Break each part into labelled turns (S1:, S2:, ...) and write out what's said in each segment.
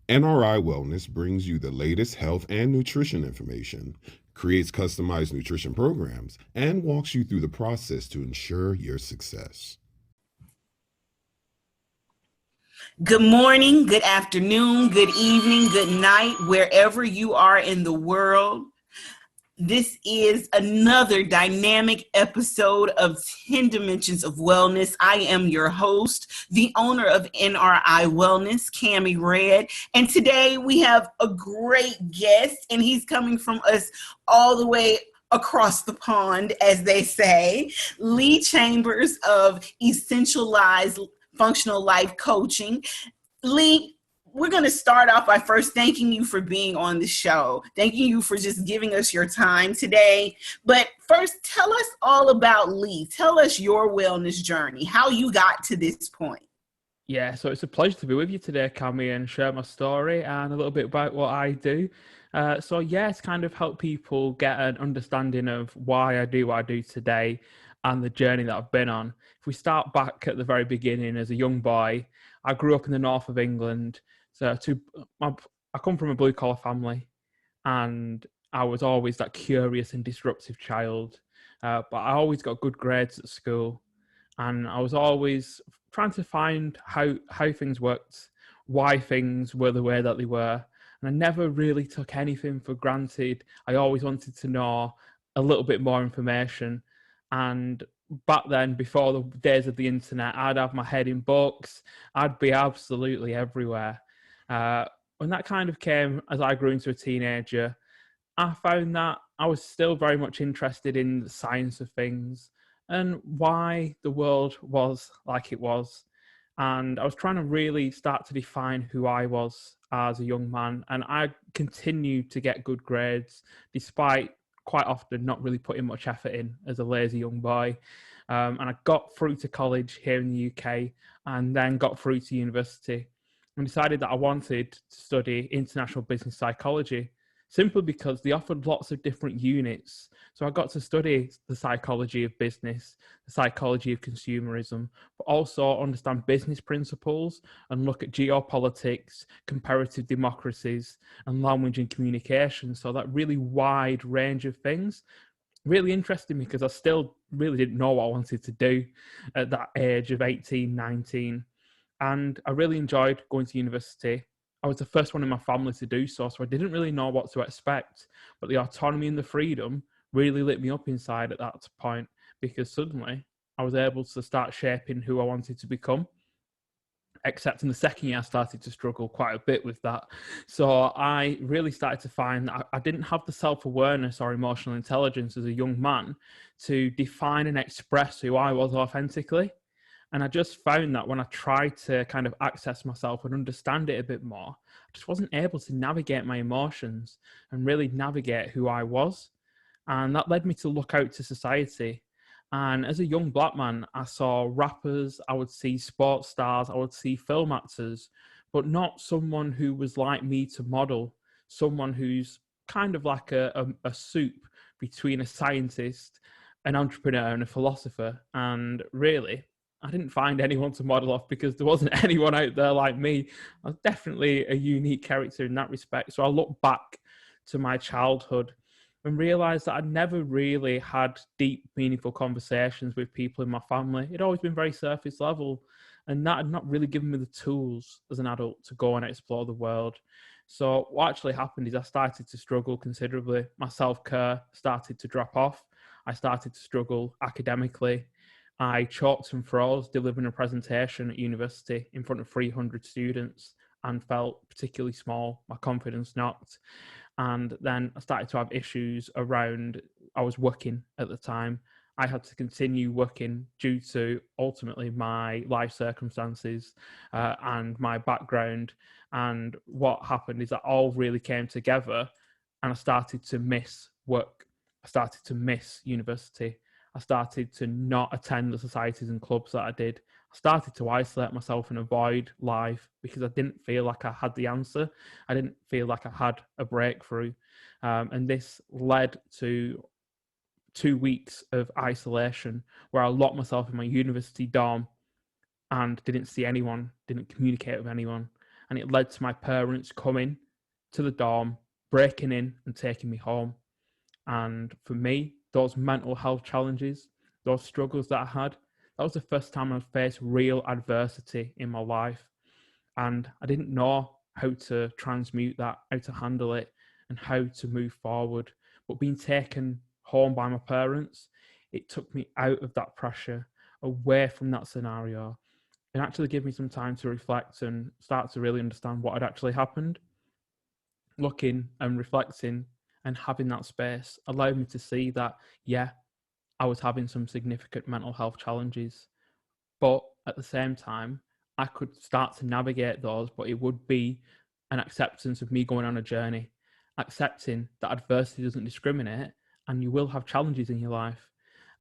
S1: NRI Wellness brings you the latest health and nutrition information, creates customized nutrition programs, and walks you through the process to ensure your success.
S2: Good morning, good afternoon, good evening, good night, wherever you are in the world. This is another dynamic episode of 10 Dimensions of Wellness. I am your host, the owner of NRI Wellness, Cammie Red. And today we have a great guest, and he's coming from us all the way across the pond, as they say. Lee Chambers of Essentialized Functional Life Coaching. Lee, we're going to start off by first thanking you for being on the show. Thanking you for just giving us your time today. But first, tell us all about Lee. Tell us your wellness journey, how you got to this point.
S3: Yeah, so it's a pleasure to be with you today, Cammie, and share my story and a little bit about what I do. It's kind of help people get an understanding of why I do what I do today and the journey that I've been on. If we start back at the very beginning, as a young boy, I grew up in the north of England. I come from a blue-collar family, and I was always that curious and disruptive child. But I always got good grades at school, and I was always trying to find how things worked, why things were the way that they were. And I never really took anything for granted. I always wanted to know a little bit more information. And back then, before the days of the internet, I'd have my head in books. I'd be absolutely everywhere. When that kind of came as I grew into a teenager, I found that I was still very much interested in the science of things and why the world was like it was. And I was trying to really start to define who I was as a young man. And I continued to get good grades, despite quite often not really putting much effort in as a lazy young boy. And I got through to college here in the UK and then got through to university and decided that I wanted to study international business psychology, simply because they offered lots of different units. So I got to study the psychology of business, the psychology of consumerism, but also understand business principles and look at geopolitics, comparative democracies, and language and communication. So that really wide range of things really interested me, because I still really didn't know what I wanted to do at that age of 18, 19. And I really enjoyed going to university. I was the first one in my family to do so I didn't really know what to expect. But the autonomy and the freedom really lit me up inside at that point, because suddenly I was able to start shaping who I wanted to become. Except in the second year, I started to struggle quite a bit with that. So I really started to find that I didn't have the self-awareness or emotional intelligence as a young man to define and express who I was authentically. And I just found that when I tried to kind of access myself and understand it a bit more, I just wasn't able to navigate my emotions and really navigate who I was. And that led me to look out to society. And as a young black man, I saw rappers, I would see sports stars, I would see film actors, but not someone who was like me to model, someone who's kind of like a soup between a scientist, an entrepreneur, and a philosopher. And really, I didn't find anyone to model off, because there wasn't anyone out there like me. I was definitely a unique character in that respect. So I look back to my childhood and realised that I'd never really had deep, meaningful conversations with people in my family. It'd always been very surface level, and that had not really given me the tools as an adult to go and explore the world. So what actually happened is I started to struggle considerably. My self-care started to drop off. I started to struggle academically. I choked and froze delivering a presentation at university in front of 300 students and felt particularly small. My confidence knocked. And then I started to have issues around, I was working at the time. I had to continue working due to ultimately my life circumstances and my background. And what happened is that all really came together, and I started to miss work. I started to miss university. I started to not attend the societies and clubs that I did. I started to isolate myself and avoid life because I didn't feel like I had the answer. I didn't feel like I had a breakthrough. And this led to 2 weeks of isolation where I locked myself in my university dorm and didn't see anyone, didn't communicate with anyone. And it led to my parents coming to the dorm, breaking in and taking me home. And for me, those mental health challenges, those struggles that I had, that was the first time I faced real adversity in my life. And I didn't know how to transmute that, how to handle it, and how to move forward. But being taken home by my parents, it took me out of that pressure, away from that scenario, and actually gave me some time to reflect and start to really understand what had actually happened. Looking and reflecting and having that space allowed me to see that, yeah, I was having some significant mental health challenges. But at the same time, I could start to navigate those, but it would be an acceptance of me going on a journey, accepting that adversity doesn't discriminate and you will have challenges in your life,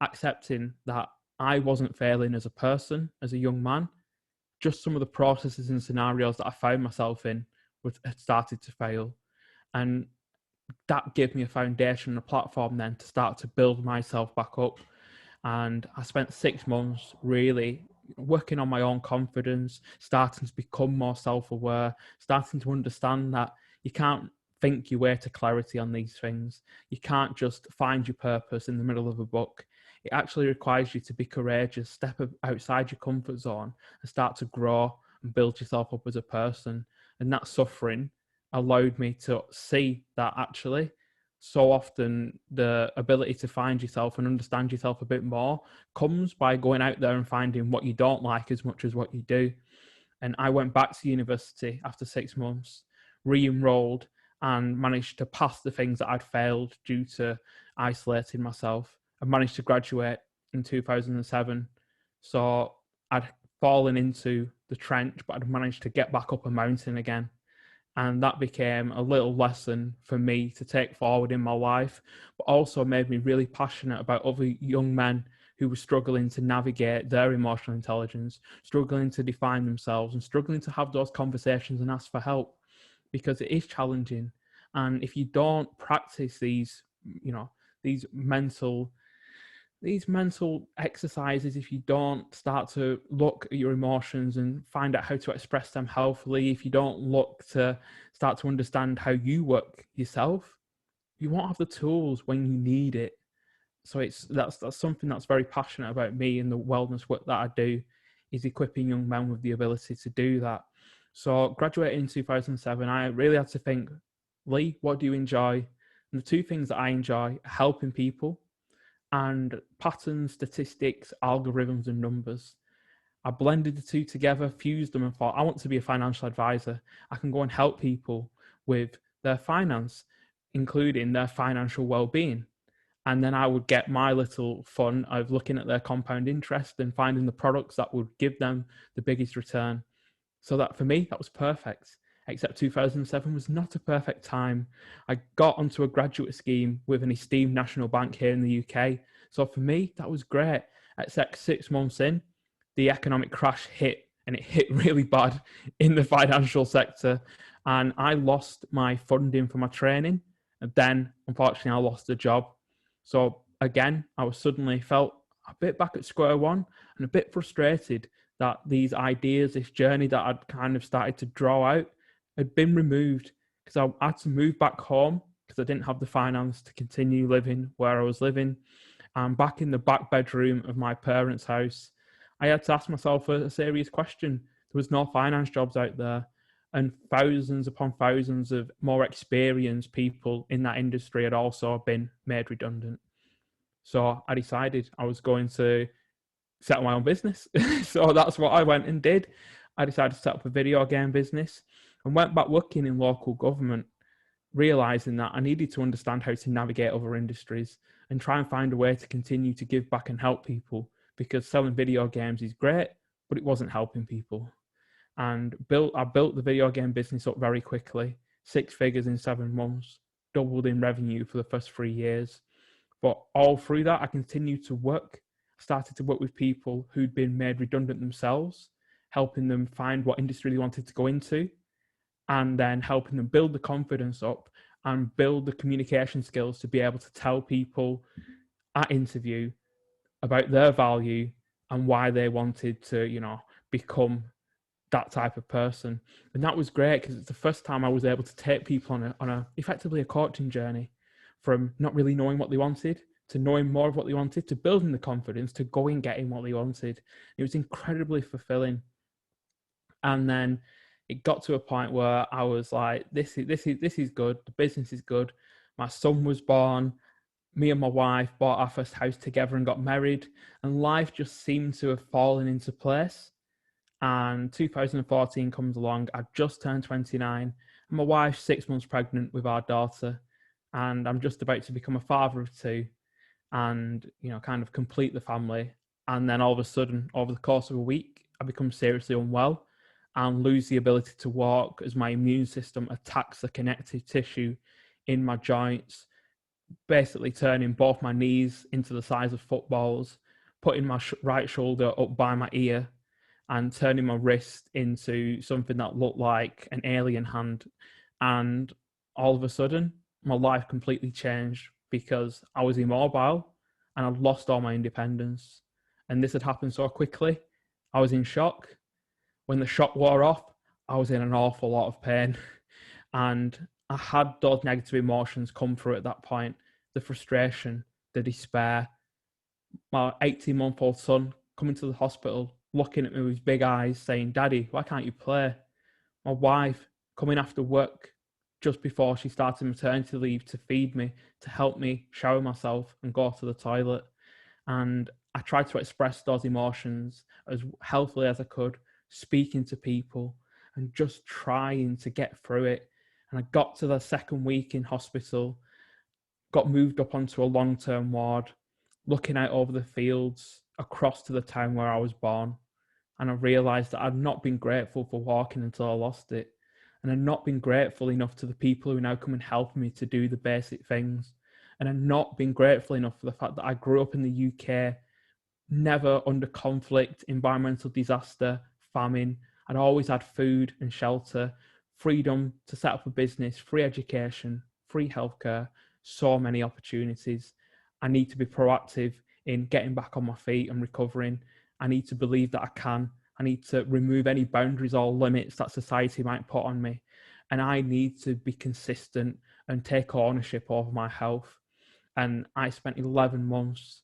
S3: accepting that I wasn't failing as a person, as a young man, just some of the processes and scenarios that I found myself in had started to fail. And that gave me a foundation and a platform then to start to build myself back up. And I spent 6 months really working on my own confidence, starting to become more self-aware, starting to understand that you can't think your way to clarity on these things. You can't just find your purpose in the middle of a book. It actually requires you to be courageous, step outside your comfort zone and start to grow and build yourself up as a person. And that suffering allowed me to see that actually so often the ability to find yourself and understand yourself a bit more comes by going out there and finding what you don't like as much as what you do. And I went back to university after 6 months, re-enrolled, and managed to pass the things that I'd failed due to isolating myself. I managed to graduate in 2007. So I'd fallen into the trench, but I'd managed to get back up a mountain again. And that became a little lesson for me to take forward in my life, but also made me really passionate about other young men who were struggling to navigate their emotional intelligence, struggling to define themselves, and struggling to have those conversations and ask for help, because it is challenging. And if you don't practice these, these mental exercises, if you don't start to look at your emotions and find out how to express them healthily, if you don't look to start to understand how you work yourself, you won't have the tools when you need it. So that's something that's very passionate about me, and the wellness work that I do is equipping young men with the ability to do that. So graduating in 2007, I really had to think, Lee, what do you enjoy? And the two things that I enjoy are helping people and patterns, statistics, algorithms, and numbers. I blended the two together, fused them, and thought, I want to be a financial advisor. I can go and help people with their finance, including their financial well-being. And then I would get my little fun of looking at their compound interest and finding the products that would give them the biggest return. So that for me, that was perfect. Except 2007 was not a perfect time. I got onto a graduate scheme with an esteemed national bank here in the UK. So for me, that was great. Except 6 months in, the economic crash hit, and it hit really bad in the financial sector. And I lost my funding for my training. And then, unfortunately, I lost the job. So again, I was suddenly felt a bit back at square one and a bit frustrated that these ideas, this journey that I'd kind of started to draw out had been removed, because I had to move back home because I didn't have the finance to continue living where I was living. And back in the back bedroom of my parents' house, I had to ask myself a serious question. There was no finance jobs out there, and thousands upon thousands of more experienced people in that industry had also been made redundant. So I decided I was going to set up my own business. So that's what I went and did. I decided to set up a video game business and went back working in local government, realizing that I needed to understand how to navigate other industries and try and find a way to continue to give back and help people, because selling video games is great, but it wasn't helping people. And I built the video game business up very quickly, 6 figures in 7 months, doubled in revenue for the first 3 years. But all through that, I continued to work, started to work with people who'd been made redundant themselves, helping them find what industry they wanted to go into, and then helping them build the confidence up and build the communication skills to be able to tell people at interview about their value and why they wanted to, become that type of person. And that was great because it's the first time I was able to take people on a effectively a coaching journey, from not really knowing what they wanted to knowing more of what they wanted, to building the confidence, to going getting what they wanted. It was incredibly fulfilling. And then it got to a point where I was like, this is good. The business is good. My son was born. Me and my wife bought our first house together and got married, and life just seemed to have fallen into place. And 2014 comes along. I just turned 29, and my wife's 6 months pregnant with our daughter, and I'm just about to become a father of two, and kind of complete the family. And then all of a sudden, over the course of a week, I become seriously unwell and lose the ability to walk as my immune system attacks the connective tissue in my joints, basically turning both my knees into the size of footballs, putting my right shoulder up by my ear, and turning my wrist into something that looked like an alien hand. And all of a sudden, my life completely changed because I was immobile and I'd lost all my independence. And this had happened so quickly. I was in shock. When the shock wore off, I was in an awful lot of pain. And I had those negative emotions come through at that point: the frustration, the despair. My 18-month-old son coming to the hospital, looking at me with his big eyes, saying, "Daddy, why can't you play?" My wife coming after work just before she started maternity leave to feed me, to help me shower myself and go to the toilet. And I tried to express those emotions as healthily as I could, speaking to people and just trying to get through it. And I got to the second week in hospital, got moved up onto a long-term ward, looking out over the fields across to the town where I was born. And I realised that I'd not been grateful for walking until I lost it. And I'd not been grateful enough to the people who now come and help me to do the basic things. And I'd not been grateful enough for the fact that I grew up in the UK, never under conflict, environmental disaster, famine. I'd always had food and shelter, freedom to set up a business, free education, free healthcare, so many opportunities. I need to be proactive in getting back on my feet and recovering. I need to believe that I can. I need to remove any boundaries or limits that society might put on me. And I need to be consistent and take ownership over my health. And I spent 11 months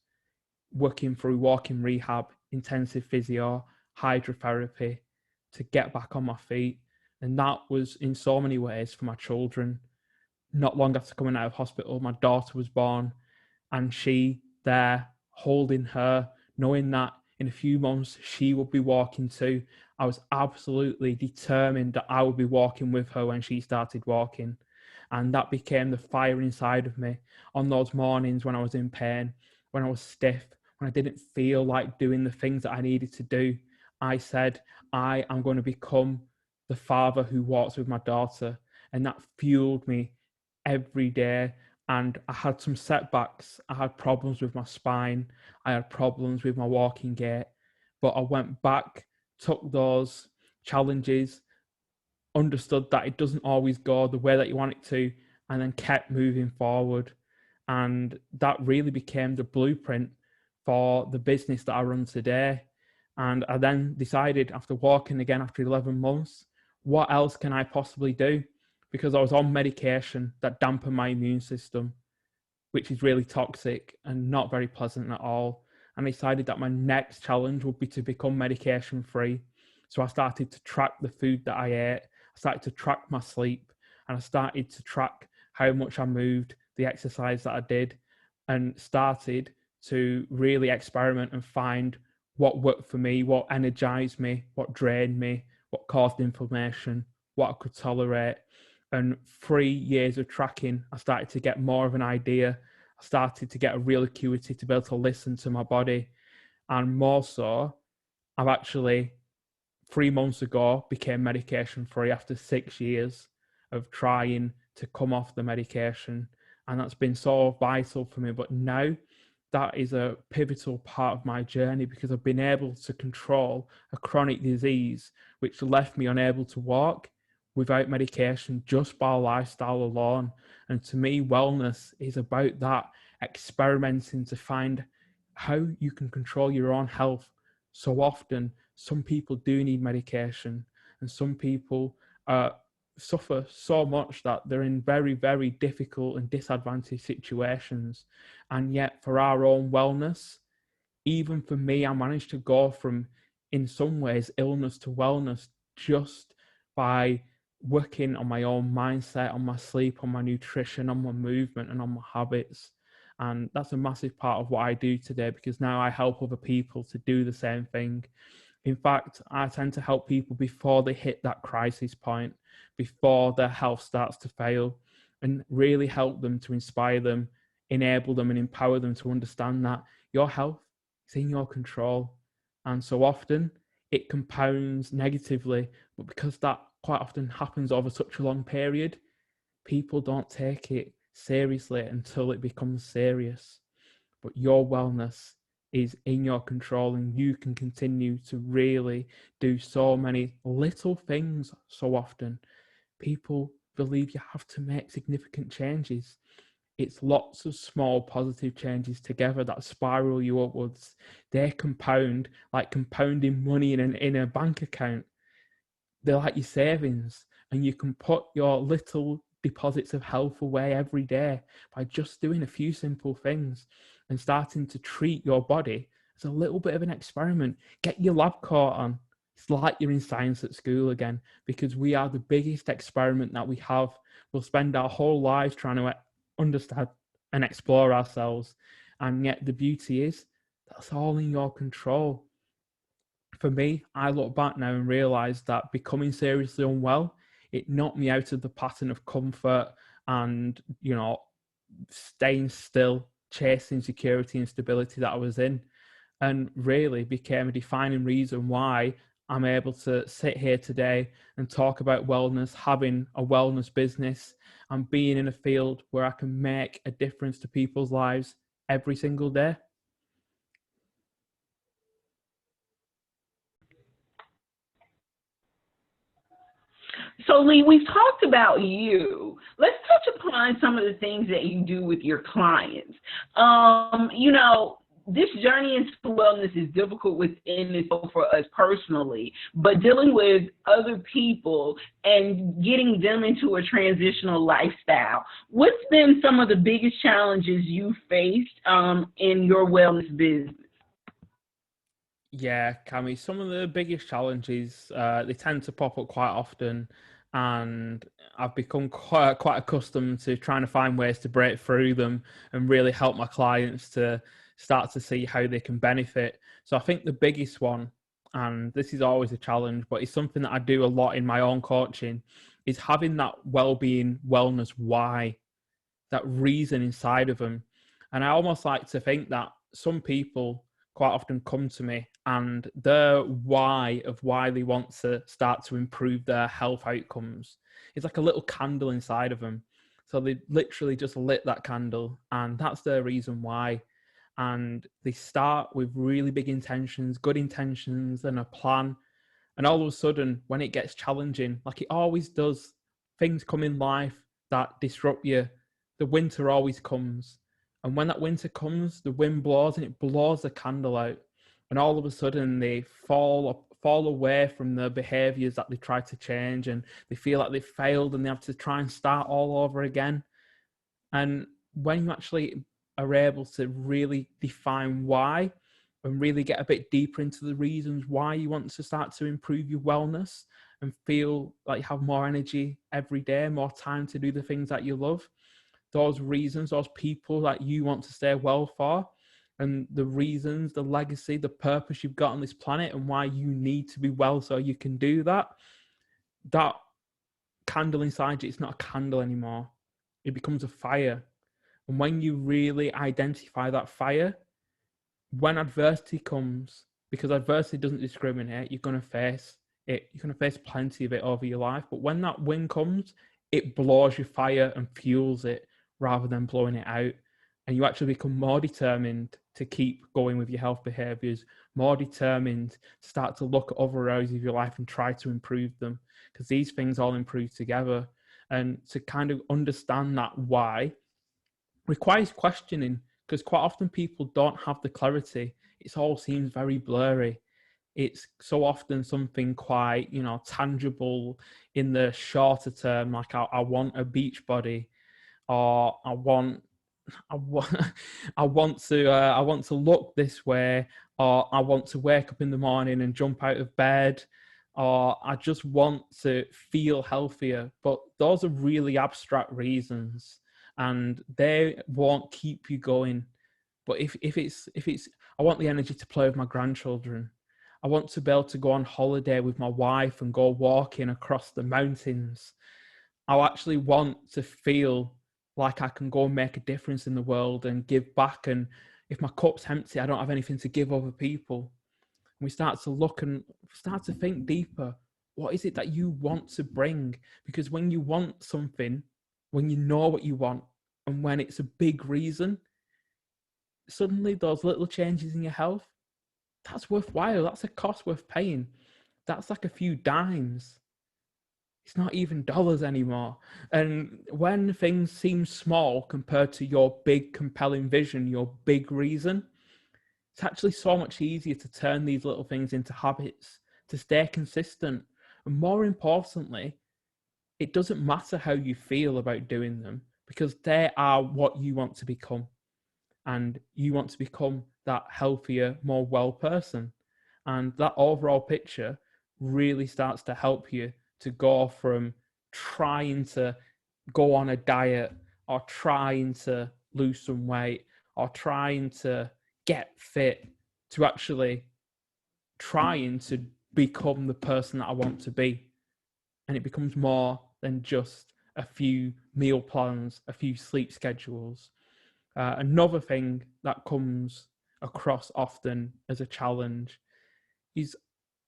S3: working through walking rehab, intensive physio, hydrotherapy to get back on my feet. And that was in so many ways for my children. Not long after coming out of hospital, my daughter was born, and she there holding her, knowing that in a few months she would be walking too. I was absolutely determined that I would be walking with her when she started walking. And that became the fire inside of me on those mornings when I was in pain, when I was stiff, when I didn't feel like doing the things that I needed to do. I said, I am going to become the father who walks with my daughter. And that fueled me every day. And I had some setbacks. I had problems with my spine. I had problems with my walking gait. But I went back, took those challenges, understood that it doesn't always go the way that you want it to, and then kept moving forward. And that really became the blueprint for the business that I run today. And I then decided, after walking again after 11 months, what else can I possibly do? Because I was on medication that dampened my immune system, which is really toxic and not very pleasant at all. And I decided that my next challenge would be to become medication free. So I started to track the food that I ate. I started to track my sleep, and I started to track how much I moved, the exercise that I did, and started to really experiment and find what worked for me, what energized me, what drained me, what caused inflammation, what I could tolerate. And 3 years of tracking, I started to get more of an idea. I started to get a real acuity to be able to listen to my body. And more so, I've actually 3 months ago became medication free after 6 years of trying to come off the medication. And that's been so vital for me. But now that is a pivotal part of my journey, because I've been able to control a chronic disease which left me unable to walk without medication, just by lifestyle alone. And to me, wellness is about that, experimenting to find how you can control your own health. So often, some people do need medication. And some people suffer so much that they're in very, very difficult and disadvantaged situations. And yet for our own wellness, even for me, I managed to go from, in some ways, illness to wellness just by working on my own mindset, on my sleep, on my nutrition, on my movement, and on my habits. And that's a massive part of what I do today, because now I help other people to do the same thing. In fact, I tend to help people before they hit that crisis point, before their health starts to fail, and really help them, to inspire them, enable them, and empower them to understand that your health is in your control. And so often it compounds negatively, but because that quite often happens over such a long period, people don't take it seriously until it becomes serious. But your wellness is in your control, and you can continue to really do so many little things. So often people believe you have to make significant changes. It's lots of small positive changes together that spiral you upwards. They compound like compounding money in a bank account. They're like your savings, and you can put your little deposits of health away every day by just doing a few simple things and starting to treat your body as a little bit of an experiment. Get your lab coat on. It's like you're in science at school again, because we are the biggest experiment that we have. We'll spend our whole lives trying to understand and explore ourselves. And yet the beauty is that's all in your control. For me, I look back now and realize that becoming seriously unwell, it knocked me out of the pattern of comfort and, staying still, chasing security and stability that I was in, and really became a defining reason why I'm able to sit here today and talk about wellness, having a wellness business, and being in a field where I can make a difference to people's lives every single day.
S2: So, Lee, we've talked about you. Let's touch upon some of the things that you do with your clients. This journey into wellness is difficult within itself for us personally, but dealing with other people and getting them into a transitional lifestyle. What's been some of the biggest challenges you faced in your wellness business?
S3: Yeah, Cami, some of the biggest challenges, they tend to pop up quite often, and I've become quite accustomed to trying to find ways to break through them and really help my clients to start to see how they can benefit. So I think the biggest one, and this is always a challenge, but it's something that I do a lot in my own coaching, is having that well-being, wellness why, that reason inside of them. And I almost like to think that some people quite often come to me and their why of why they want to start to improve their health outcomes is like a little candle inside of them. So they literally just lit that candle, and that's their reason why. And they start with really big intentions, good intentions, and a plan. And all of a sudden, when it gets challenging, like it always does, things come in life that disrupt you. The winter always comes. And when that winter comes, the wind blows and it blows the candle out. And all of a sudden, they fall away from the behaviors that they tried to change, and they feel like they've failed and they have to try and start all over again. And when you actually are able to really define why and really get a bit deeper into the reasons why you want to start to improve your wellness and feel like you have more energy every day, more time to do the things that you love, those reasons, those people that you want to stay well for, and the reasons, the legacy, the purpose you've got on this planet and why you need to be well so you can do that, that candle inside you, it's not a candle anymore. It becomes a fire. And when you really identify that fire, when adversity comes, because adversity doesn't discriminate, you're going to face it. You're going to face plenty of it over your life. But when that wind comes, it blows your fire and fuels it rather than blowing it out. And you actually become more determined to keep going with your health behaviors, more determined to start to look at other areas of your life and try to improve them, because these things all improve together. And to kind of understand that why requires questioning, because quite often people don't have the clarity. It all seems very blurry. It's so often something quite, tangible in the shorter term, like I want a beach body, or I want I want to look this way, or I want to wake up in the morning and jump out of bed, or I just want to feel healthier. But those are really abstract reasons, and they won't keep you going. But if it's I want the energy to play with my grandchildren. I want to be able to go on holiday with my wife and go walking across the mountains. I actually want to feel like I can go and make a difference in the world and give back. And if my cup's empty, I don't have anything to give other people. And we start to look and start to think deeper. What is it that you want to bring? Because when you want something, when you know what you want, and when it's a big reason, suddenly those little changes in your health, that's worthwhile. That's a cost worth paying. That's like a few dimes. It's not even dollars anymore. And when things seem small compared to your big, compelling vision, your big reason, it's actually so much easier to turn these little things into habits, to stay consistent. And more importantly, it doesn't matter how you feel about doing them, because they are what you want to become. And you want to become that healthier, more well person. And that overall picture really starts to help you to go from trying to go on a diet, or trying to lose some weight, or trying to get fit, to actually trying to become the person that I want to be. And it becomes more than just a few meal plans, a few sleep schedules. Another thing that comes across often as a challenge is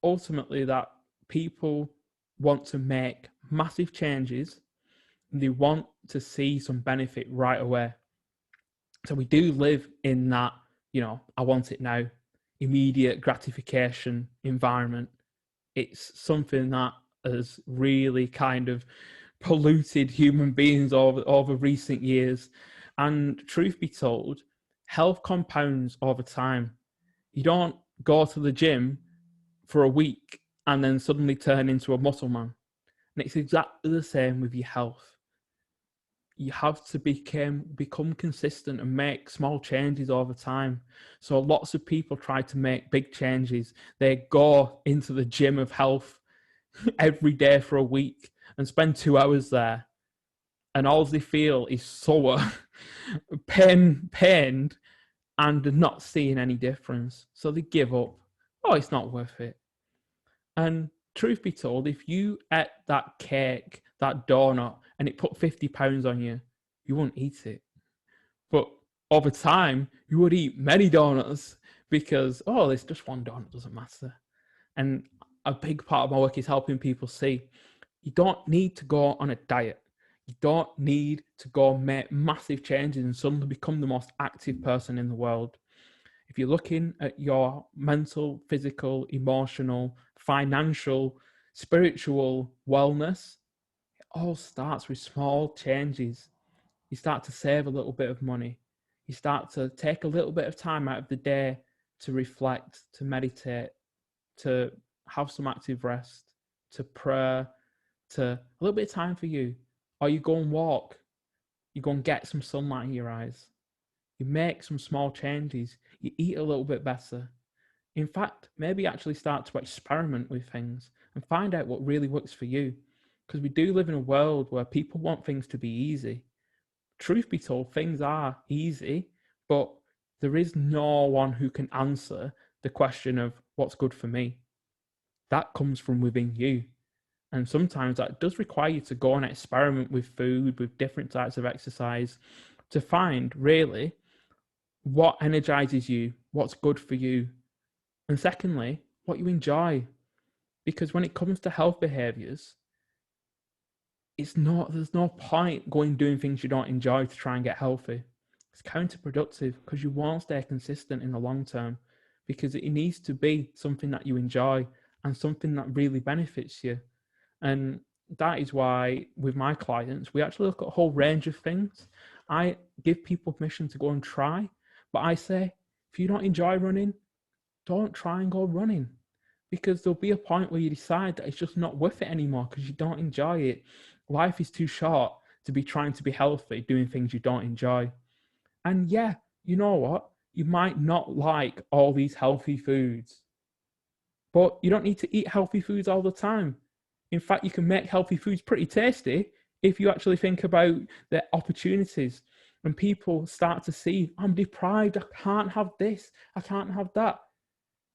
S3: ultimately that people want to make massive changes and they want to see some benefit right away. So we do live in that, I want it now, immediate gratification environment. It's something that has really kind of polluted human beings over recent years. And truth be told, health compounds over time. You don't go to the gym for a week and then suddenly turn into a muscle man. And it's exactly the same with your health. You have to become consistent and make small changes over time. So lots of people try to make big changes. They go into the gym of health every day for a week and spend 2 hours there. And all they feel is sore, pained, and not seeing any difference. So they give up. Oh, it's not worth it. And truth be told, if you ate that cake, that donut, and it put 50 pounds on you, you wouldn't eat it. But over time, you would eat many donuts because, oh, it's just one donut, doesn't matter. And a big part of my work is helping people see you don't need to go on a diet. You don't need to go make massive changes and suddenly become the most active person in the world. If you're looking at your mental, physical, emotional, financial, spiritual wellness, it all starts with small changes. You start to save a little bit of money. You start to take a little bit of time out of the day to reflect, to meditate, to have some active rest, to pray, to a little bit of time for you. Or you go and walk. You go and get some sunlight in your eyes. You make some small changes. You eat a little bit better. In fact, maybe actually start to experiment with things and find out what really works for you. Because we do live in a world where people want things to be easy. Truth be told, things are easy, but there is no one who can answer the question of what's good for me. That comes from within you. And sometimes that does require you to go and experiment with food, with different types of exercise, to find really what energizes you, what's good for you. And secondly, what you enjoy. Because when it comes to health behaviors, there's no point going doing things you don't enjoy to try and get healthy. It's counterproductive because you won't stay consistent in the long term, because it needs to be something that you enjoy and something that really benefits you. And that is why with my clients, we actually look at a whole range of things. I give people permission to go and try, but I say, if you don't enjoy running, don't try and go running. because there'll be a point where you decide that it's just not worth it anymore because you don't enjoy it. Life is too short to be trying to be healthy, doing things you don't enjoy. And yeah, you know what? You might not like all these healthy foods, but you don't need to eat healthy foods all the time. In fact, you can make healthy foods pretty tasty if you actually think about the opportunities. When people start to see, I'm deprived, I can't have this, I can't have that.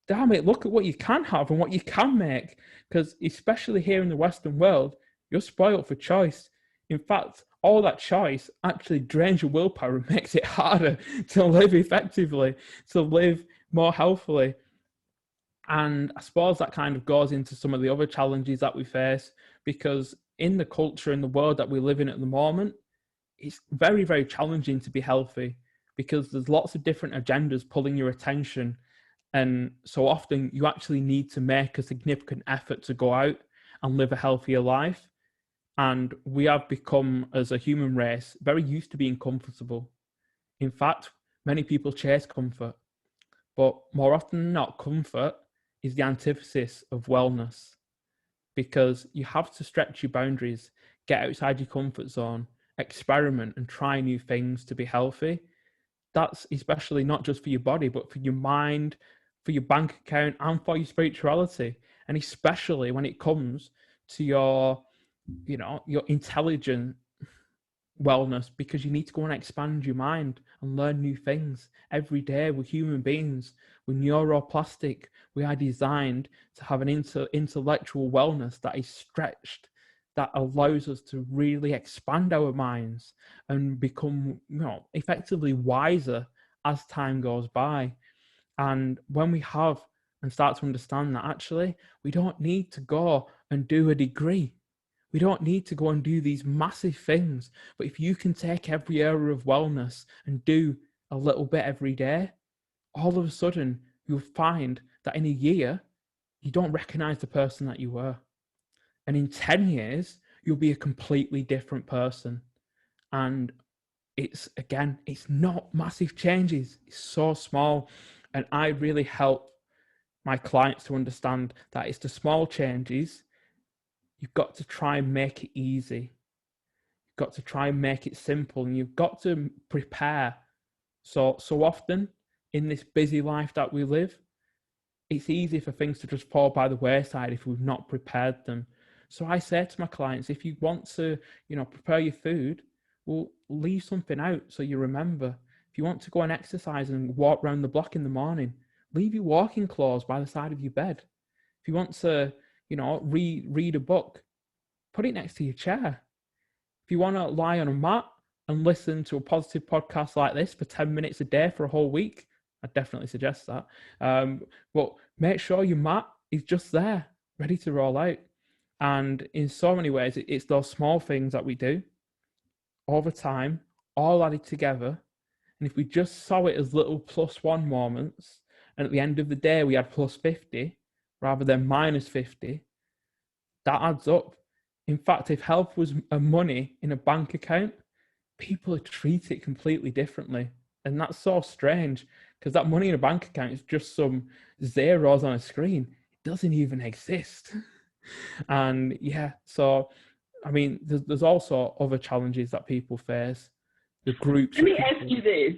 S3: Damn it, look at what you can have and what you can make. Because especially here in the Western world, you're spoiled for choice. In fact, all that choice actually drains your willpower and makes it harder to live effectively, to live more healthily. And I suppose that kind of goes into some of the other challenges that we face, because in the culture, in the world that we live in at the moment, it's very, very challenging to be healthy because there's lots of different agendas pulling your attention. And so often you actually need to make a significant effort to go out and live a healthier life. And we have become, as a human race, very used to being comfortable. In fact, many people chase comfort, but more often than not, comfort is the antithesis of wellness, because you have to stretch your boundaries, get outside your comfort zone, experiment and try new things to be healthy. That's especially not just for your body, but for your mind, for your bank account, and for your spirituality. And especially when it comes to your intelligent wellness, because you need to go and expand your mind and learn new things every day. We're human beings, we're neuroplastic, we are designed to have an intellectual wellness that is stretched, that allows us to really expand our minds and become, effectively wiser as time goes by. And when we have and start to understand that actually we don't need to go and do a degree, we don't need to go and do these massive things, but if you can take every area of wellness and do a little bit every day, all of a sudden you'll find that in a year, you don't recognize the person that you were. And in 10 years, you'll be a completely different person. And it's not massive changes. It's so small. And I really help my clients to understand that it's the small changes. You've got to try and make it easy. You've got to try and make it simple, and you've got to prepare. So often in this busy life that we live, it's easy for things to just fall by the wayside if we've not prepared them. So I say to my clients, if you want to, prepare your food, well, leave something out so you remember. If you want to go and exercise and walk around the block in the morning, leave your walking clothes by the side of your bed. If you want to, read a book, put it next to your chair. If you want to lie on a mat and listen to a positive podcast like this for 10 minutes a day for a whole week, I definitely suggest that. But make sure your mat is just there, ready to roll out. And in so many ways, it's those small things that we do over time, all added together. And if we just saw it as little +1 moments, and at the end of the day, we had +50 rather than -50, that adds up. In fact, if health was a money in a bank account, people would treat it completely differently. And that's so strange, because that money in a bank account is just some zeros on a screen. It doesn't even exist. And yeah, so, I mean, there's also other challenges that people face. The groups.
S2: Let me ask you this.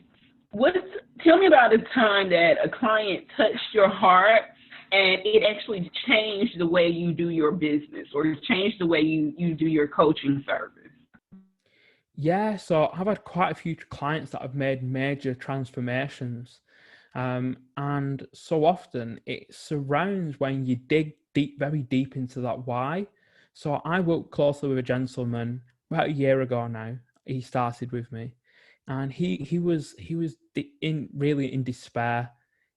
S2: Tell me about a time that a client touched your heart and it actually changed the way you do your business, or changed the way you do your coaching service.
S3: Yeah, so I've had quite a few clients that have made major transformations. And so often it surrounds when you dig deep, very deep into that why. So I worked closely with a gentleman about a year ago now. He started with me, and he was really in despair.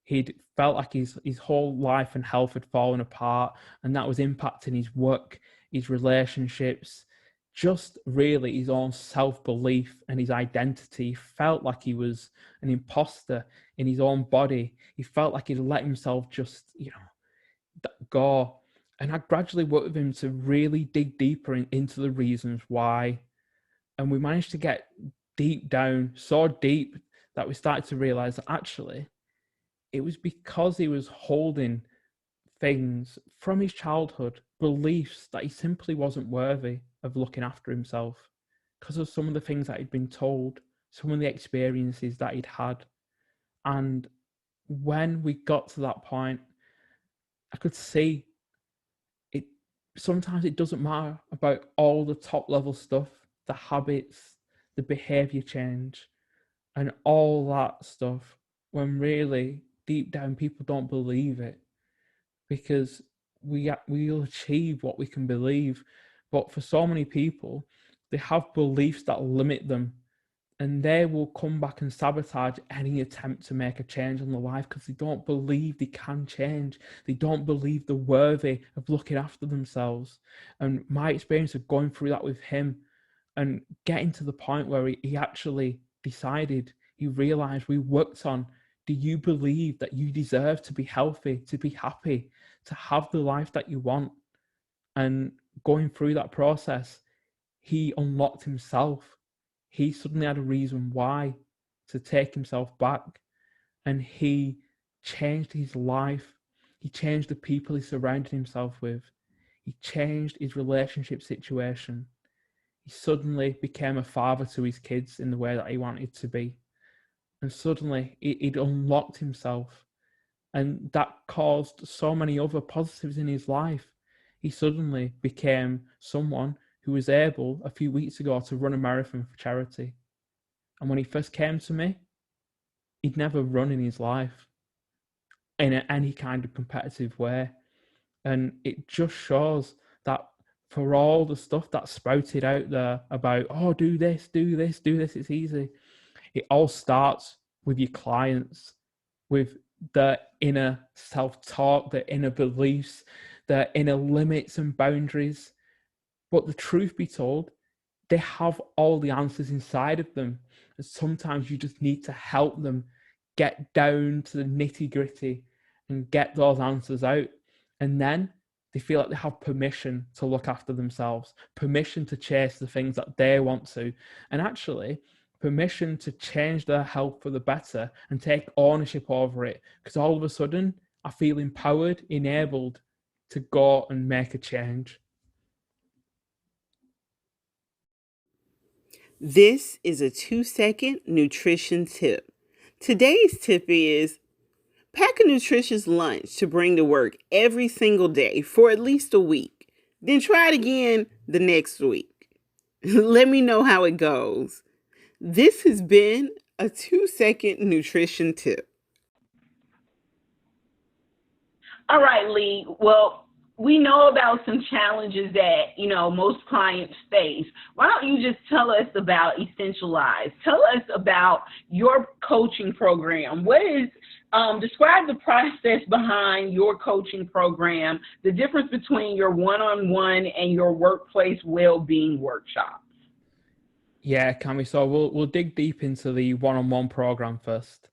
S3: He'd felt like his whole life and health had fallen apart, and that was impacting his work, his relationships, just really his own self-belief and his identity. He felt like he was an imposter in his own body. He felt like he'd let himself just, go. And I gradually worked with him to really dig deeper into the reasons why. And we managed to get deep down, so deep that we started to realize that actually it was because he was holding things from his childhood, beliefs that he simply wasn't worthy of looking after himself because of some of the things that he'd been told, some of the experiences that he'd had. And when we got to that point, I could see it. Sometimes it doesn't matter about all the top level stuff, the habits, the behavior change, and all that stuff, when really deep down people don't believe it, because we'll achieve what we can believe. But for so many people, they have beliefs that limit them, and they will come back and sabotage any attempt to make a change in their life because they don't believe they can change. They don't believe they're worthy of looking after themselves. And my experience of going through that with him and getting to the point where he actually decided, he realized, we worked on, do you believe that you deserve to be healthy, to be happy, to have the life that you want? And going through that process, he unlocked himself. He suddenly had a reason why to take himself back, and he changed his life. He changed the people he surrounded himself with. He changed his relationship situation. He suddenly became a father to his kids in the way that he wanted to be. And suddenly he'd unlocked himself. And that caused so many other positives in his life. He suddenly became someone who was able a few weeks ago to run a marathon for charity. And when he first came to me, he'd never run in his life in any kind of competitive way. And it just shows that for all the stuff that's spouted out there about, oh, do this, do this, do this, it's easy. It all starts with your clients, with their inner self-talk, their inner beliefs, their inner limits and boundaries. But the truth be told, they have all the answers inside of them. And sometimes you just need to help them get down to the nitty-gritty and get those answers out. And then they feel like they have permission to look after themselves, permission to chase the things that they want to, and actually permission to change their health for the better and take ownership over it. Because all of a sudden, I feel empowered, enabled to go and make a change.
S2: This is a 2-second nutrition tip. Today's tip is pack a nutritious lunch to bring to work every single day for at least a week. Then try it again the next week. Let me know how it goes. This has been a 2-second nutrition tip. All right, Lee. Well, we know about some challenges that, most clients face. Why don't you just tell us about Essentialize? Tell us about your coaching program. Describe the process behind your coaching program, the difference between your one-on-one and your workplace well-being workshops.
S3: Yeah, Cami. So we'll dig deep into the one-on-one program first.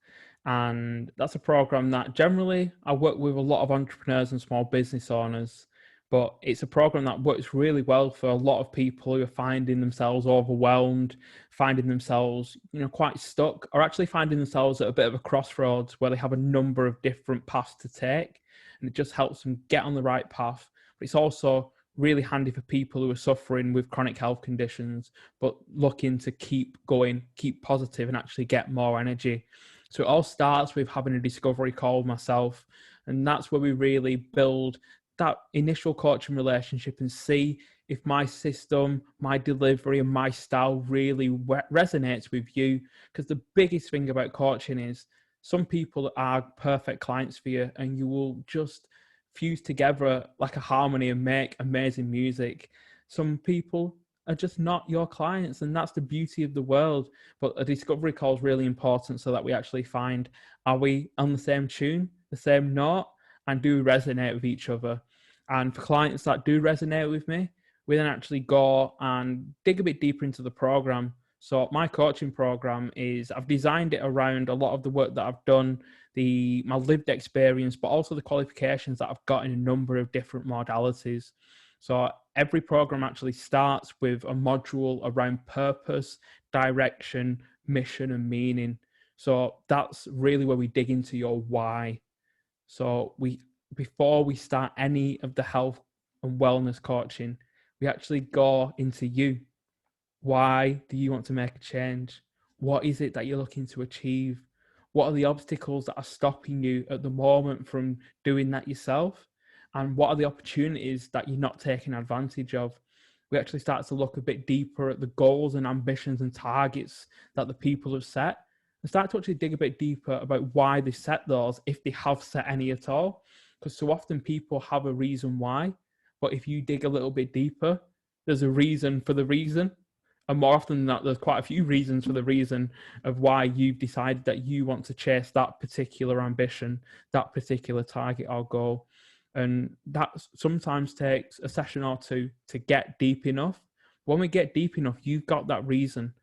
S3: And that's a program that generally I work with a lot of entrepreneurs and small business owners, but it's a program that works really well for a lot of people who are finding themselves overwhelmed, finding themselves, quite stuck, or actually finding themselves at a bit of a crossroads where they have a number of different paths to take. And it just helps them get on the right path. But it's also really handy for people who are suffering with chronic health conditions, but looking to keep going, keep positive, and actually get more energy. So it all starts with having a discovery call with myself. And that's where we really build that initial coaching relationship and see if my system, my delivery, and my style really resonates with you. Because the biggest thing about coaching is some people are perfect clients for you and you will just fuse together like a harmony and make amazing music. Some people are just not your clients, and that's the beauty of the world. But a discovery call is really important so that we actually find, are we on the same tune, the same note, and do we resonate with each other? And for clients that do resonate with me, we then actually go and dig a bit deeper into the program. So my coaching program I've designed it around a lot of the work that I've done, my lived experience, but also the qualifications that I've got in a number of different modalities. So every program actually starts with a module around purpose, direction, mission, and meaning. So that's really where we dig into your why. So we before we start any of the health and wellness coaching, we actually go into you. Why do you want to make a change? What is it that you're looking to achieve? What are the obstacles that are stopping you at the moment from doing that yourself? And what are the opportunities that you're not taking advantage of? We actually start to look a bit deeper at the goals and ambitions and targets that the people have set, and start to actually dig a bit deeper about why they set those, if they have set any at all. Because so often people have a reason why, but if you dig a little bit deeper, there's a reason for the reason. And more often than not, there's quite a few reasons for the reason of why you've decided that you want to chase that particular ambition, that particular target or goal. And that sometimes takes a session or two to get deep enough. When we get deep enough, you've got that reason,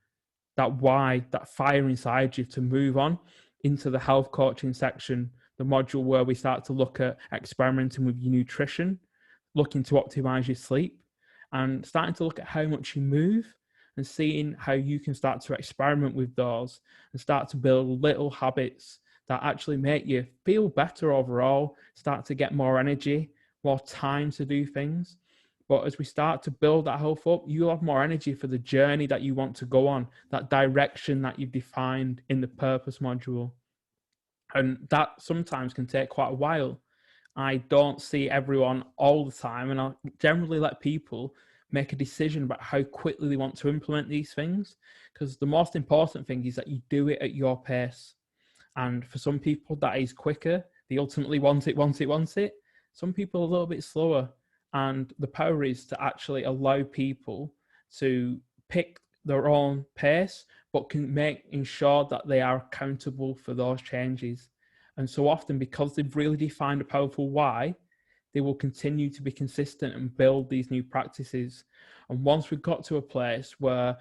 S3: that why, that fire inside you to move on into the health coaching section, the module where we start to look at experimenting with your nutrition, looking to optimize your sleep, and starting to look at how much you move and seeing how you can start to experiment with those and start to build little habits that actually make you feel better overall, start to get more energy, more time to do things. But as we start to build that health up, you'll have more energy for the journey that you want to go on, that direction that you've defined in the purpose module. And that sometimes can take quite a while. I don't see everyone all the time, and I generally let people make a decision about how quickly they want to implement these things, because the most important thing is that you do it at your pace. And for some people, that is quicker. They ultimately want it. Some people are a little bit slower. And the power is to actually allow people to pick their own pace, but can ensure that they are accountable for those changes. And so often, because they've really defined a powerful why, they will continue to be consistent and build these new practices. And once we've got to a place where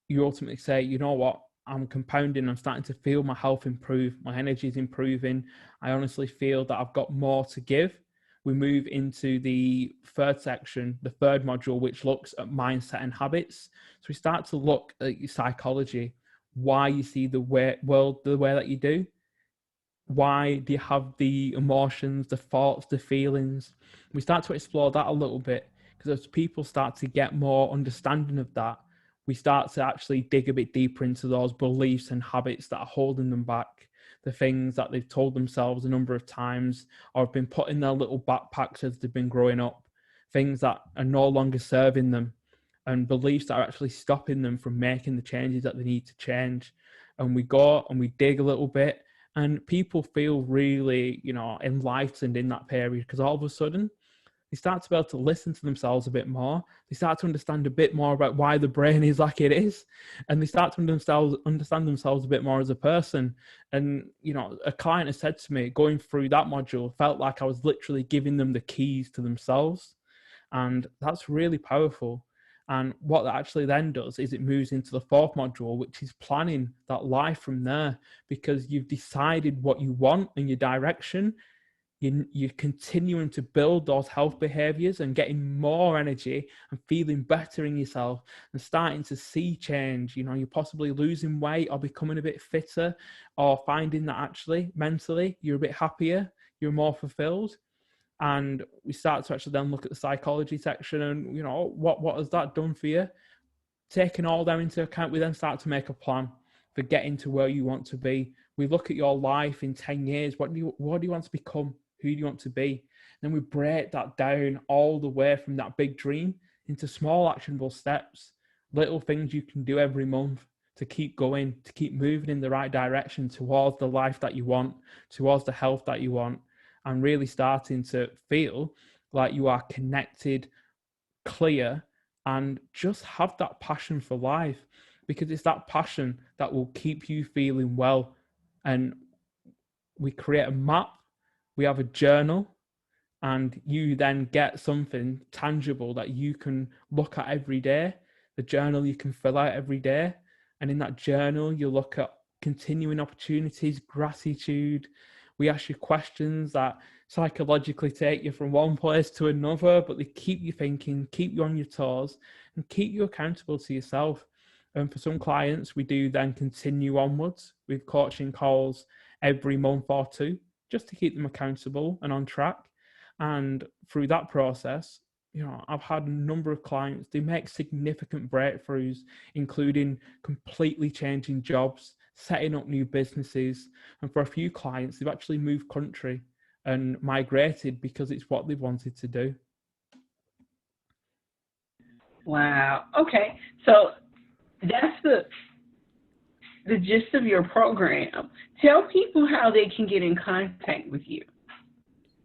S3: you ultimately say, you know what, I'm compounding, I'm starting to feel my health improve, my energy is improving, I honestly feel that I've got more to give, we move into the third section, the third module, which looks at mindset and habits. So we start to look at your psychology, why you see the world the way that you do. Why do you have the emotions, the thoughts, the feelings? We start to explore that a little bit, because as people start to get more understanding of that, we start to actually dig a bit deeper into those beliefs and habits that are holding them back, the things that they've told themselves a number of times or have been put in their little backpacks as they've been growing up, things that are no longer serving them, and beliefs that are actually stopping them from making the changes that they need to change. And we go and we dig a little bit, and people feel really, enlightened in that period, because all of a sudden they start to be able to listen to themselves a bit more. They start to understand a bit more about why the brain is like it is. And they start to understand themselves a bit more as a person. And, a client has said to me, going through that module, felt like I was literally giving them the keys to themselves. And that's really powerful. And what that actually then does is it moves into the fourth module, which is planning that life from there, because you've decided what you want and your direction. You're continuing to build those health behaviors and getting more energy and feeling better in yourself and starting to see change. You're possibly losing weight or becoming a bit fitter, or finding that actually mentally you're a bit happier, you're more fulfilled. And we start to actually then look at the psychology section and, what has that done for you? Taking all that into account, we then start to make a plan for getting to where you want to be. We look at your life in 10 years. What do you want to become? Who do you want to be? Then we break that down all the way from that big dream into small actionable steps, little things you can do every month to keep going, to keep moving in the right direction towards the life that you want, towards the health that you want, and really starting to feel like you are connected, clear, and just have that passion for life, because it's that passion that will keep you feeling well. And we create a map, we have a journal, and you then get something tangible that you can look at every day. The journal you can fill out every day. And in that journal, you look at continuing opportunities, gratitude. We ask you questions that psychologically take you from one place to another, but they keep you thinking, keep you on your toes, and keep you accountable to yourself. And for some clients, we do then continue onwards with coaching calls every month or two, just to keep them accountable and on track. And through that process, I've had a number of clients, they make significant breakthroughs, including completely changing jobs, setting up new businesses. And for a few clients, they've actually moved country and migrated because it's what they wanted to do.
S2: Wow. Okay. So that's the gist of your program. Tell people how they can get in contact with you.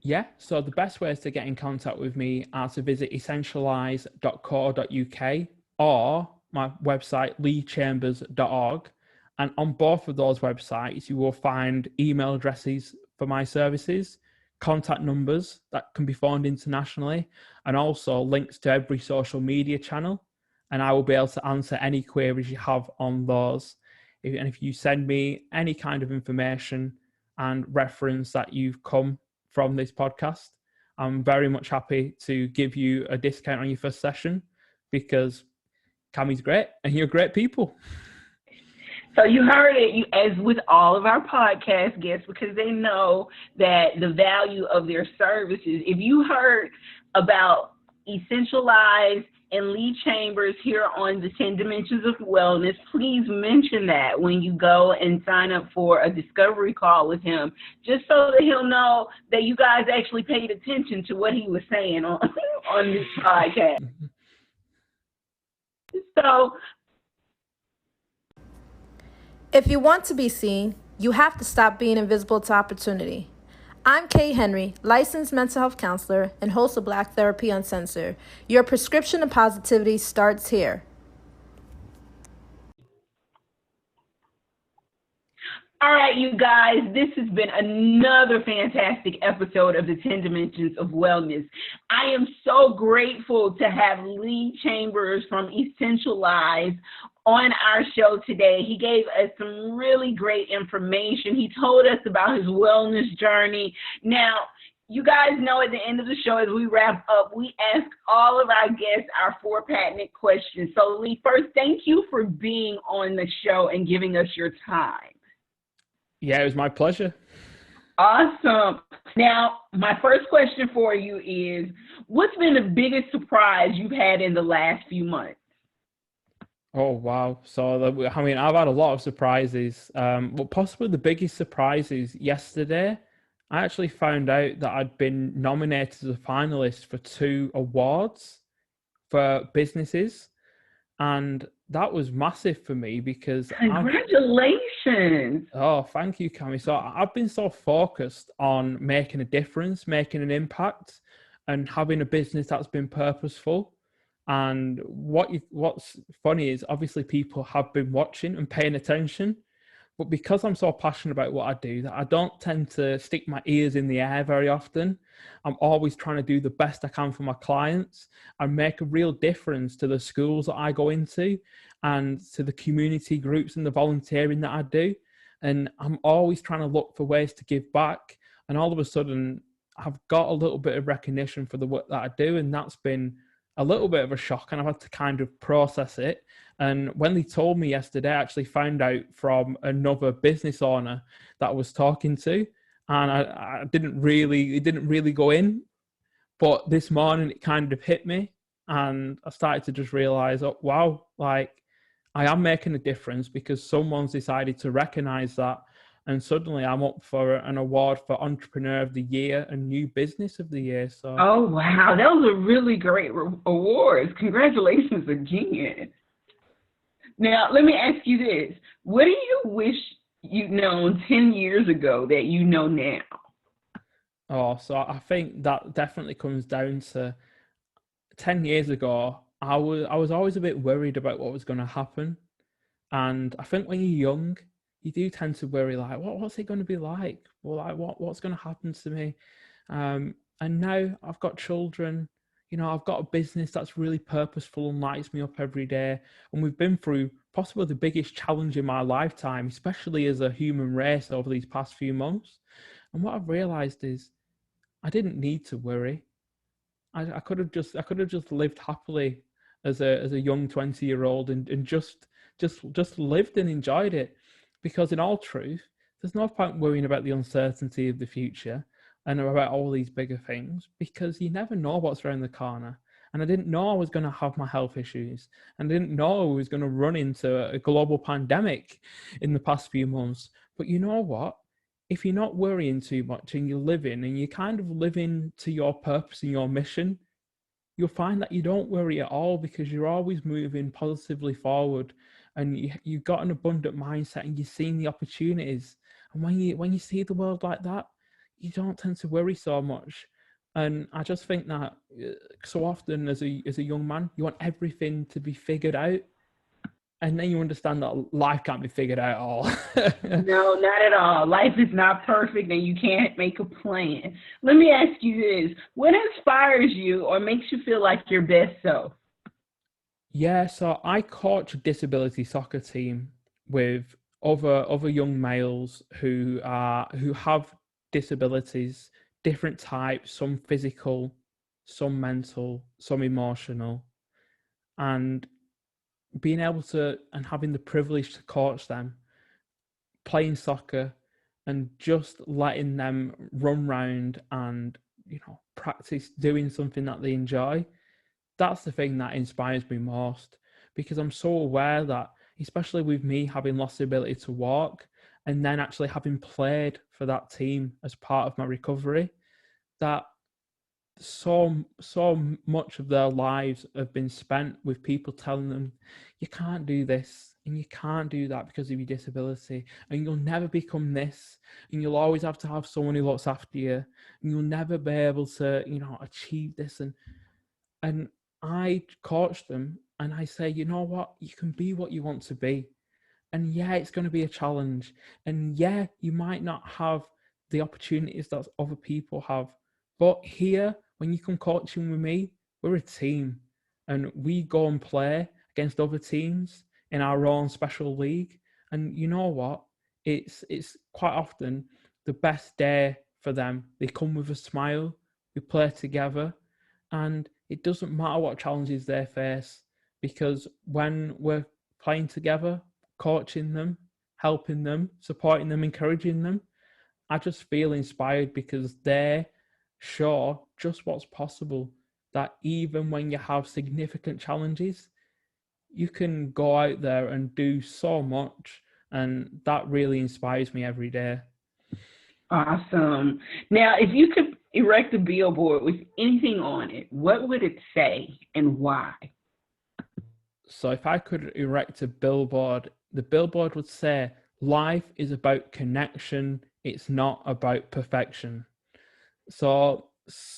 S3: Yeah, so the best ways to get in contact with me are to visit essentialize.co.uk or my website, leechambers.org. And on both of those websites, you will find email addresses for my services, contact numbers that can be phoned internationally, and also links to every social media channel. And I will be able to answer any queries you have on those. And if you send me any kind of information and reference that you've come from this podcast, I'm very much happy to give you a discount on your first session, because Cammie's great and you're great people.
S2: So you heard it, as with all of our podcast guests, because they know that the value of their services. If you heard about Essentialize and Lee Chambers here on the 10 Dimensions of Wellness, please mention that when you go and sign up for a discovery call with him, just so that he'll know that you guys actually paid attention to what he was saying on this podcast. So,
S4: if you want to be seen, you have to stop being invisible to opportunity. I'm Kay Henry, licensed mental health counselor and host of Black Therapy Uncensored. Your prescription of positivity starts here.
S2: all right, you guys, this has been another fantastic episode of the 10 Dimensions of Wellness. I am so grateful to have Lee Chambers from Essentialize on our show today. He gave us some really great information. He told us about his wellness journey. Now, you guys know at the end of the show, as we wrap up, we ask all of our guests our 4 patented questions. So, Lee, first, thank you for being on the show and giving us your time.
S3: Yeah, it was my pleasure.
S2: Awesome. Now, my first question for you is, what's been the biggest surprise you've had in the last few months?
S3: Oh, wow. So, I mean, I've had a lot of surprises. But possibly the biggest surprise is yesterday, I actually found out that I'd been nominated as a finalist for 2 awards for businesses. And that was massive for me because
S2: congratulations.
S3: Oh, thank you, Cammie. So I've been so focused on making a difference, making an impact, and having a business that's been purposeful. And what's funny is obviously people have been watching and paying attention, but because I'm so passionate about what I do, that I don't tend to stick my ears in the air very often. I'm always trying to do the best I can for my clients and make a real difference to the schools that I go into and to the community groups and the volunteering that I do. And I'm always trying to look for ways to give back. And all of a sudden, I've got a little bit of recognition for the work that I do. And that's been a little bit of a shock, and I've had to kind of process it. And when they told me yesterday, I actually found out from another business owner that I was talking to, and it didn't really go in. But this morning it kind of hit me, and I started to just realize, oh, wow, like I am making a difference because someone's decided to recognize that. And suddenly I'm up for an award for Entrepreneur of the Year and New Business of the Year. So,
S2: oh, wow. Those are really great awards. Congratulations again. Now, let me ask you this. What do you wish you'd known 10 years ago that you know now?
S3: Oh, so I think that definitely comes down to 10 years ago, I was always a bit worried about what was going to happen. And I think when you're young, you do tend to worry, like, what's it going to be like? Well, like, what's going to happen to me? And now I've got children, I've got a business that's really purposeful and lights me up every day. And we've been through possibly the biggest challenge in my lifetime, especially as a human race over these past few months. And what I've realized is I didn't need to worry. I could have just lived happily as a young 20-year-old and just lived and enjoyed it. Because in all truth, there's no point worrying about the uncertainty of the future. and about all these bigger things, because you never know what's around the corner. And I didn't know I was going to have my health issues, and I didn't know I was going to run into a global pandemic in the past few months. But you know what? If you're not worrying too much and you're living and you're kind of living to your purpose and your mission, you'll find that you don't worry at all, because you're always moving positively forward, and you've got an abundant mindset, and you're seeing the opportunities. And when you see the world like that, you don't tend to worry so much. And I just think that so often as a young man, you want everything to be figured out, and then you understand that life can't be figured out at all.
S2: No, not at all. Life is not perfect, and you can't make a plan. Let me ask you this. What inspires you or makes you feel like your best self?
S3: Yeah, so I coach a disability soccer team with other young males who have disabilities, different types, some physical, some mental, some emotional, and being able to and having the privilege to coach them, playing soccer, and just letting them run round and practice doing something that they enjoy. That's the thing that inspires me most, because I'm so aware that, especially with me having lost the ability to walk and then actually having played for that team as part of my recovery, that so much of their lives have been spent with people telling them, you can't do this and you can't do that because of your disability, and you'll never become this, and you'll always have to have someone who looks after you, and you'll never be able to achieve this. And I coach them and I say, you know what, you can be what you want to be. And yeah, it's going to be a challenge. And yeah, you might not have the opportunities that other people have. But here, when you come coaching with me, we're a team, and we go and play against other teams in our own special league. And you know what? It's quite often the best day for them. They come with a smile, we play together, and it doesn't matter what challenges they face, because when we're playing together, coaching them, helping them, supporting them, encouraging them, I just feel inspired, because they show just what's possible, that even when you have significant challenges, you can go out there and do so much. And that really inspires me every day.
S2: Awesome. Now, if you could erect a billboard with anything on it, what would it say and why?
S3: So if I could erect a billboard, the billboard would say, life is about connection, it's not about perfection. So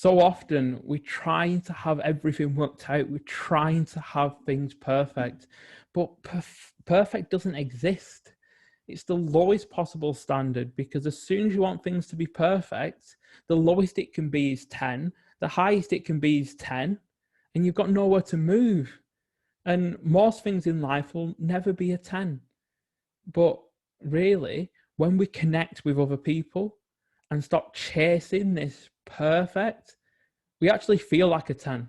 S3: often we're trying to have everything worked out, we're trying to have things perfect, but perfect doesn't exist. It's the lowest possible standard, because as soon as you want things to be perfect, the lowest it can be is 10, the highest it can be is 10, and you've got nowhere to move. And most things in life will never be a 10. But really, when we connect with other people and stop chasing this perfect, we actually feel like a 10.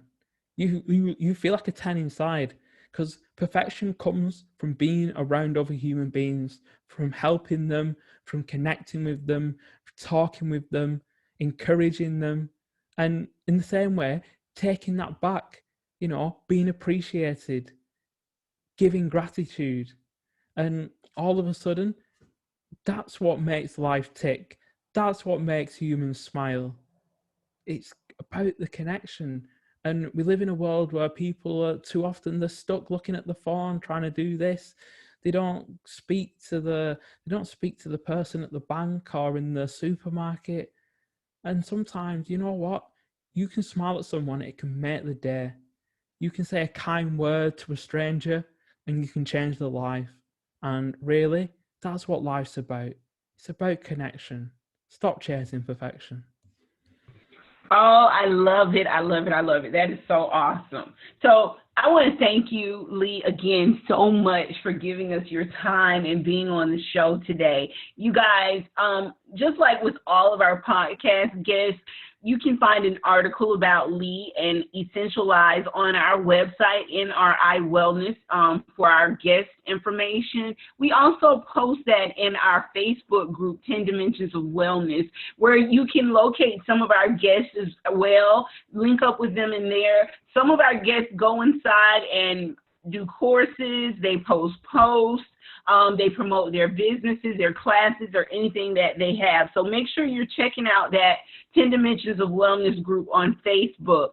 S3: You feel like a 10 inside, because perfection comes from being around other human beings, from helping them, from connecting with them, talking with them, encouraging them. And in the same way, taking that back, being appreciated, giving gratitude. And all of a sudden, that's what makes life tick. That's what makes humans smile. It's about the connection. And we live in a world where people are too often, they're stuck looking at the phone, trying to do this. They don't speak to the person at the bank or in the supermarket. And sometimes, you know what? You can smile at someone, it can make the day. You can say a kind word to a stranger and you can change their life. And really, that's what life's about. It's about connection. Stop chasing perfection.
S2: Oh, I love it. I love it. I love it. That is so awesome. So I want to thank you, Lee, again so much for giving us your time and being on the show today. You guys, just like with all of our podcast guests, You can find an article about Lee and Essentialize on our website, NRI Wellness, for our guest information. We also post that in our Facebook group, 10 Dimensions of Wellness, where you can locate some of our guests as well, link up with them in there. Some of our guests go inside and do courses, they post posts, they promote their businesses, their classes, or anything that they have. So make sure you're checking out that 10 Dimensions of Wellness group on Facebook.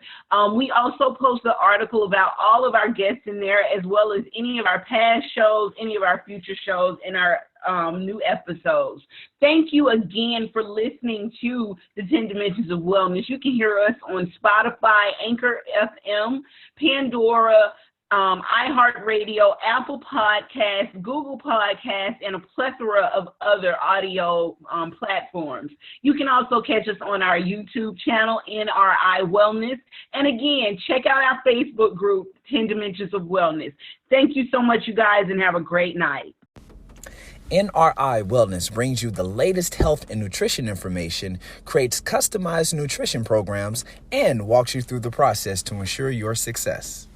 S2: We also post an article about all of our guests in there, as well as any of our past shows, any of our future shows, and our new episodes. Thank you again for listening to the 10 Dimensions of Wellness. You can hear us on Spotify, Anchor FM, Pandora, iHeartRadio, Apple Podcasts, Google Podcasts, and a plethora of other audio platforms. You can also catch us on our YouTube channel, NRI Wellness. And again, check out our Facebook group, 10 Dimensions of Wellness. Thank you so much, you guys, and have a great night.
S5: NRI Wellness brings you the latest health and nutrition information, creates customized nutrition programs, and walks you through the process to ensure your success.